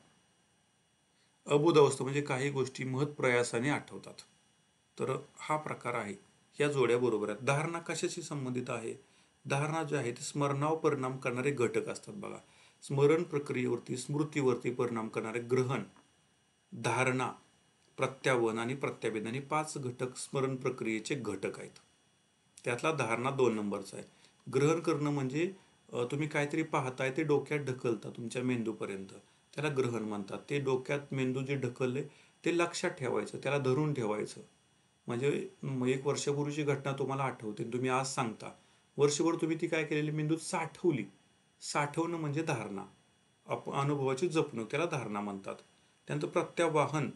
अबोधावस्था म्हणजे काही गोष्टी महत्प्रयासाने आठवतात. तर हा प्रकार आहे. या जोड्या बरोबर आहेत. धारणा कशाशी संबंधित आहे? धारणा जे आहे ते स्मरणावर परिणाम करणारे घटक असतात बघा. स्मरण प्रक्रियेवरती, स्मृतीवरती परिणाम करणारे ग्रहण, धारणा, प्रत्यावन आणि प्रत्यावेदन हे 5 घटक स्मरण प्रक्रियेचे घटक आहेत. त्यातला धारणा 2 नंबरचा आहे. ग्रहण करणं म्हणजे तुम्ही काहीतरी पाहताय ते डोक्यात ढकलता तुमच्या मेंदूपर्यंत, त्याला ग्रहण म्हणतात. ते डोक्यात मेंदू जे ढकलले ते लक्षात ठेवायचं, त्याला धरून ठेवायचं. म्हणजे 1 वर्षापूर्वीची घटना तुम्हाला आठवते, तुम्ही आज सांगता, वर्षभर तुम्ही ती काय केलेली मेंदूत साठवली. साठवणं म्हणजे धारणा, अनुभवाची जपणूक, त्याला धारणा म्हणतात. त्यानंतर प्रत्यावाहन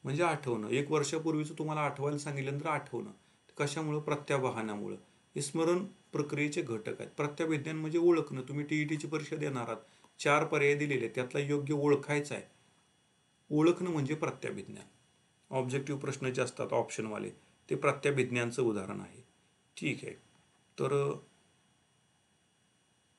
म्हणजे आठवणं. 1 वर्षापूर्वीचं तुम्हाला आठवायला सांगितल्यानंतर आठवणं. कशामुळं? प्रत्यावाहनामुळं. हे स्मरण प्रक्रियेचे घटक आहेत. प्रत्याविज्ञान म्हणजे ओळखणं. तुम्ही TETची परीक्षा देणार आहात, 4 पर्याय दिलेले, त्यातला योग्य ओळखायचा आहे. ओळखणं म्हणजे प्रत्याविज्ञान. ऑब्जेक्टिव्ह प्रश्न जे असतात ऑप्शनवाले, ते प्रत्याविज्ञानचं उदाहरण आहे. ठीक आहे. तर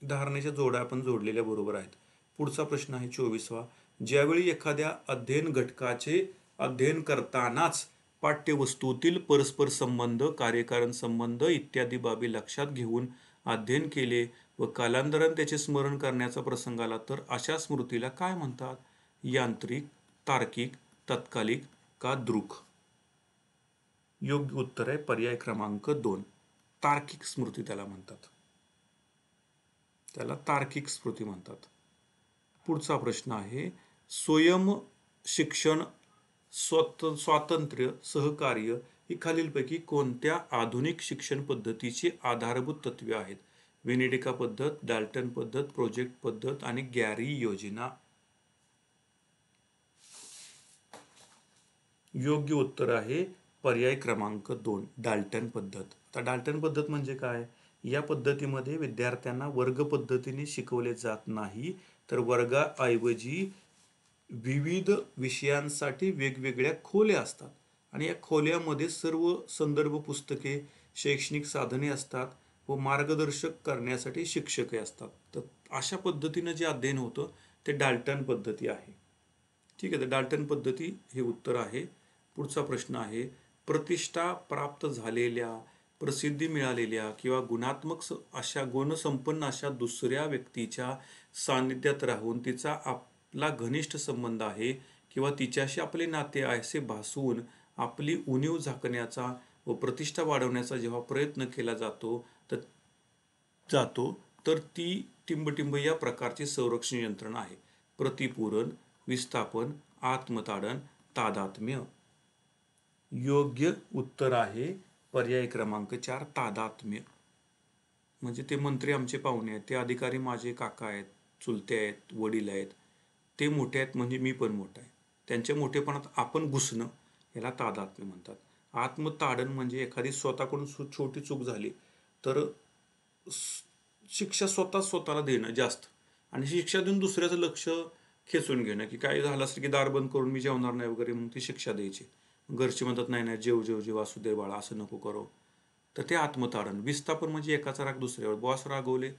धारणेच्या जोड्या आपण जोडलेल्या बरोबर आहेत. पुढचा प्रश्न आहे 24वा. ज्यावेळी एखाद्या अध्ययन घटकाचे अध्ययन करतानाच पाठ्यवस्तूतील परस्पर संबंध, कार्यकारण संबंध इत्यादी बाबी लक्षात घेऊन अध्ययन केले व कालांतराने त्याचे स्मरण करण्याचा प्रसंग आला तर अशा स्मृतीला काय म्हणतात? यांत्रिक, तार्किक, तत्कालिक का दृक? योग्य उत्तर आहे पर्याय क्रमांक 2. तार्किक स्मृती त्याला म्हणतात. त्याला तार्किक स्मृती म्हणतात. पुढचा प्रश्न आहे, स्वयं शिक्षण, स्वातंत्र्य, सहकार्य ही खालीलपैकी कोणत्या आधुनिक शिक्षण पद्धतीची आधारभूत तत्वे आहेत? वेनेडिका पद्धत, डाल्टन पद्धत, प्रोजेक्ट पद्धत आणि गॅरी योजना. योग्य उत्तर आहे पर्याय क्रमांक 2, डाल्टन पद्धत. आता डाल्टन पद्धत म्हणजे काय? या पद्धतीमध्ये विद्यार्थ्यांना वर्ग पद्धतीने शिकवले जात नाही, तर वर्गाऐवजी विविध विषयांसाठी वेगवेगळ्या खोल्या असतात आणि या खोल्यामध्ये सर्व संदर्भ पुस्तके, शैक्षणिक साधने असतात व मार्गदर्शक करण्यासाठी शिक्षक असतात. तर अशा पद्धतीनं जे अध्ययन होतं ते डाल्टन पद्धती आहे. ठीक आहे, तर डाल्टन पद्धती हे उत्तर आहे. पुढचा प्रश्न आहे, प्रतिष्ठा प्राप्त झालेल्या, प्रसिद्धी मिळालेल्या किंवा गुणसंपन्न अशा दुसऱ्या व्यक्तीच्या सान्निध्यात राहून तिचा आपला घनिष्ठ संबंध आहे किंवा तिच्याशी आपले नाते आहे असे भासवून आपली उणीव झाकण्याचा व प्रतिष्ठा वाढवण्याचा जेव्हा प्रयत्न केला तर ती टिंबटिंब या प्रकारची संरक्षण यंत्रणा आहे. प्रतिपूरण, विस्थापन, आत्मताडन, तादात्म्य. योग्य उत्तर आहे पर्याय क्रमांक 4, तादात्म्य. म्हणजे ते मंत्री आमचे पाहुणे आहेत, ते अधिकारी माझे काका आहेत, चुलते आहेत, वडील आहेत, ते मोठे आहेत म्हणजे मी पण मोठा आहे. त्यांच्या मोठेपणात आपण घुसणं याला तादात्म्य म्हणतात. आत्मताडण म्हणजे एखादी स्वतःकडून छोटी चूक झाली तर शिक्षा स्वतःला देणं जास्त, आणि शिक्षा देऊन दुसऱ्याचं लक्ष खेचून घेणं, की काय झालं असतं की दार बंद करून मी जेवणार नाही वगैरे, मग ती शिक्षा द्यायची. घरचे म्हणतात नाही नाही जेव जेव जेव असू दे बाळा, असं नको करो. तर ते आत्मताडण. विस्थापन म्हणजे एकाचा राग दुसऱ्यावर. बॉस रागवले,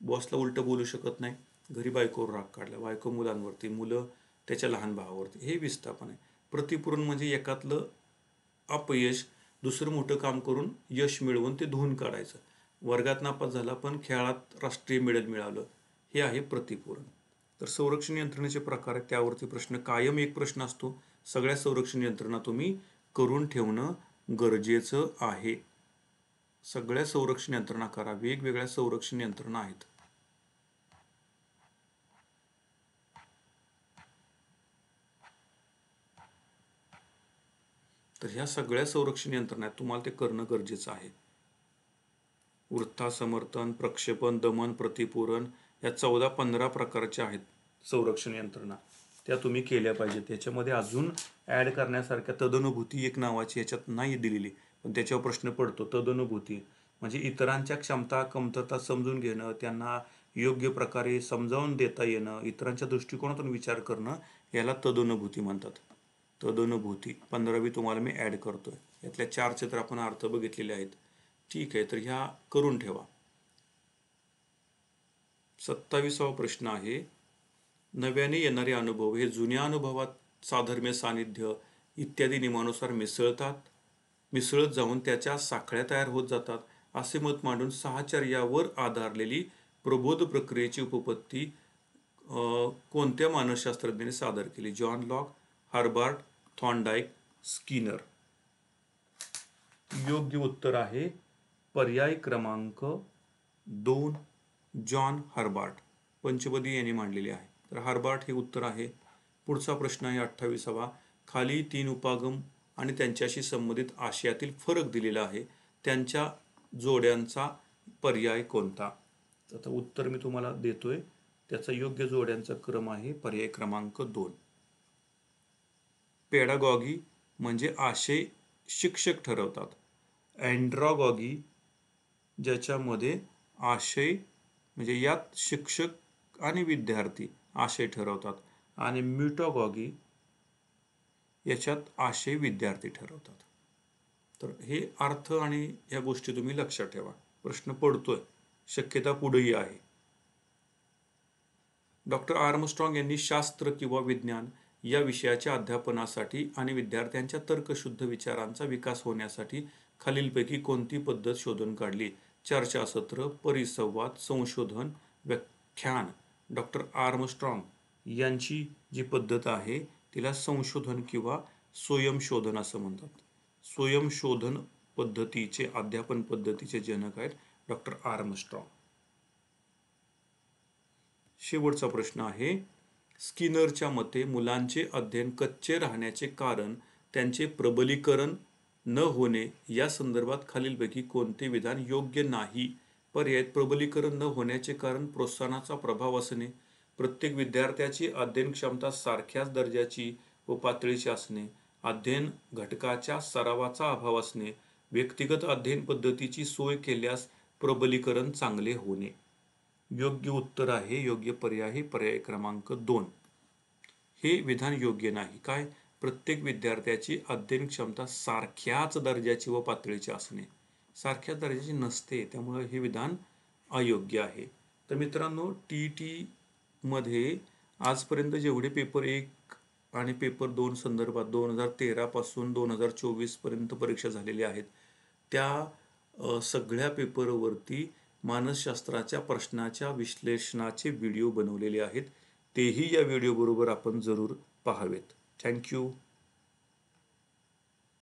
बॉसला उलटं बोलू शकत नाही, घरी बायकोवर राग काढला, बायको मुलांवरती, मुलं त्याच्या लहान भावावरती, हे विस्थापन आहे. प्रतिपूरण म्हणजे एकातलं अपयश दुसरं मोठं काम करून यश मिळवून ते धुवून काढायचं. वर्गात नापास झाला पण खेळात राष्ट्रीय मेडल मिळालं, हे आहे प्रतिपूरण. तर संरक्षण यंत्रणेचे प्रकार आहेत, त्यावरती प्रश्न कायम एक प्रश्न असतो. सगळ्या संरक्षण यंत्रणा तुम्ही करून ठेवणं गरजेचं आहे. सगळ्या संरक्षण यंत्रणा करा. वेगवेगळ्या संरक्षण यंत्रणा आहेत. तर ह्या सगळ्या संरक्षण यंत्रणा तुम्हाला ते करणं गरजेचं आहे. वृत्तासमर्थन, प्रक्षेपण, दमन, प्रतिपूरण या 14-15 प्रकारच्या आहेत संरक्षण यंत्रणा. त्या तुम्ही केल्या पाहिजेत. त्याच्यामध्ये अजून ॲड करण्यासारख्या तदनुभूती एक नावाची याच्यात नाही दिलेली, पण त्याच्यावर प्रश्न पडतो. तदनुभूती म्हणजे इतरांच्या क्षमता कमतरता समजून घेणं, त्यांना योग्य प्रकारे समजावून देता येणं, इतरांच्या दृष्टिकोनातून विचार करणं, याला तदनुभूती म्हणतात. तदनुभूती 15वी तुम्हाला मी ॲड करतोय. यातल्या 4 चित्र आपण अर्थ बघितलेले आहेत. ठीक आहे, तर ह्या करून ठेवा. 27वा प्रश्न आहे, नव्याने येणारे अनुभव हे जुन्या अनुभवात साधर्म्य, सानिध्य इत्यादी नियमानुसार मिसळत जाऊन त्याच्या साखळ्या तयार होत जातात, असे मत मांडून साहचर्यावर आधारलेली प्रबोध प्रक्रियेची उपपत्ती कोणत्या मानसशास्त्रज्ञाने सादर केली? John Locke, Herbert, Thorndike, Skinner. योग्य उत्तर आहे पर्याय क्रमांक 2, जॉन हर्बर्ट. पंचपदी यांनी मांडलेली आहे. तर हर्बर्ट हे उत्तर आहे. पुढचा प्रश्न आहे 28वा. खाली 3 उपागम आणि त्यांच्याशी संबंधित आशयातील फरक दिलेला आहे, त्यांच्या जोड्यांचा पर्याय कोणता? आता उत्तर मी तुम्हाला देतोय. त्याचा योग्य जोड्यांचा क्रम आहे पर्याय क्रमांक 2. पेडागॉगी म्हणजे आशय शिक्षक ठरवतात. अँड्रॉगॉगी ज्याच्यामध्ये आशय म्हणजे यात शिक्षक आणि विद्यार्थी आशय ठरवतात, आणि म्युटॉगॉगी याच्यात आशय विद्यार्थी ठरवतात. तर हे अर्थ आणि या गोष्टी तुम्ही लक्षात ठेवा. प्रश्न पडतोय, शक्यता पुढेही आहे. डॉक्टर आर्मस्ट्रॉंग यांनी शास्त्र किंवा विज्ञान या विषयाच्या अध्यापनासाठी आणि विद्यार्थ्यांच्या तर्कशुद्ध विचारांचा विकास होण्यासाठी खालीलपैकी कोणती पद्धत शोधून काढली? चर्चासत्र, परिसंवाद, संशोधन, व्याख्यान. डॉक्टर आर्मस्ट्रॉंग यांची जी पद्धत आहे तिला संशोधन किंवा स्वयंशोधन असं म्हणतात. स्वयंशोधन पद्धतीचे, अध्यापन पद्धतीचे जनक आहेत डॉक्टर आर्मस्ट्रॉंग. शेवटचा प्रश्न आहे, स्किनरच्या मते मुलांचे अध्ययन कच्चे राहण्याचे कारण त्यांचे प्रबलीकरण न होणे. या संदर्भात खालीलपैकी कोणते विधान योग्य नाही? पर्याय, प्रबलीकरण न होण्याचे कारण प्रोत्साहनाचा प्रभाव असणे, प्रत्येक विद्यार्थ्याची अध्ययन क्षमता सारख्याच दर्जाची व पातळीची असणे, अध्ययन घटकाच्या सरावाचा अभाव असणे, व्यक्तिगत अध्ययन पद्धतीची सोय केल्यास प्रबलीकरण चांगले होणे. योग्य उत्तर आहे, योग्य पर्याय आहे पर्याय क्रमांक 2. हे विधान योग्य नाही. काय? प्रत्येक विद्यार्थ्याची अध्ययन क्षमता सारख्याच दर्जाची व पातळीची असणे. सारख्याच दर्जाची नसते, त्यामुळे हे विधान अयोग्य आहे. तर मित्रांनो, TET मध्ये आजपर्यंत जेवढे पेपर 1 आणि पेपर 2 संदर्भात 2013 पासून 2024 पर्यंत परीक्षा झालेल्या आहेत, त्या सगळ्या पेपरवरती मानसशास्त्राच्या प्रश्नाच्या विश्लेषणाचे व्हिडिओ बनवलेले आहेत. तेही या व्हिडिओ बरोबर आपण जरूर पाहावेत. थँक्यू.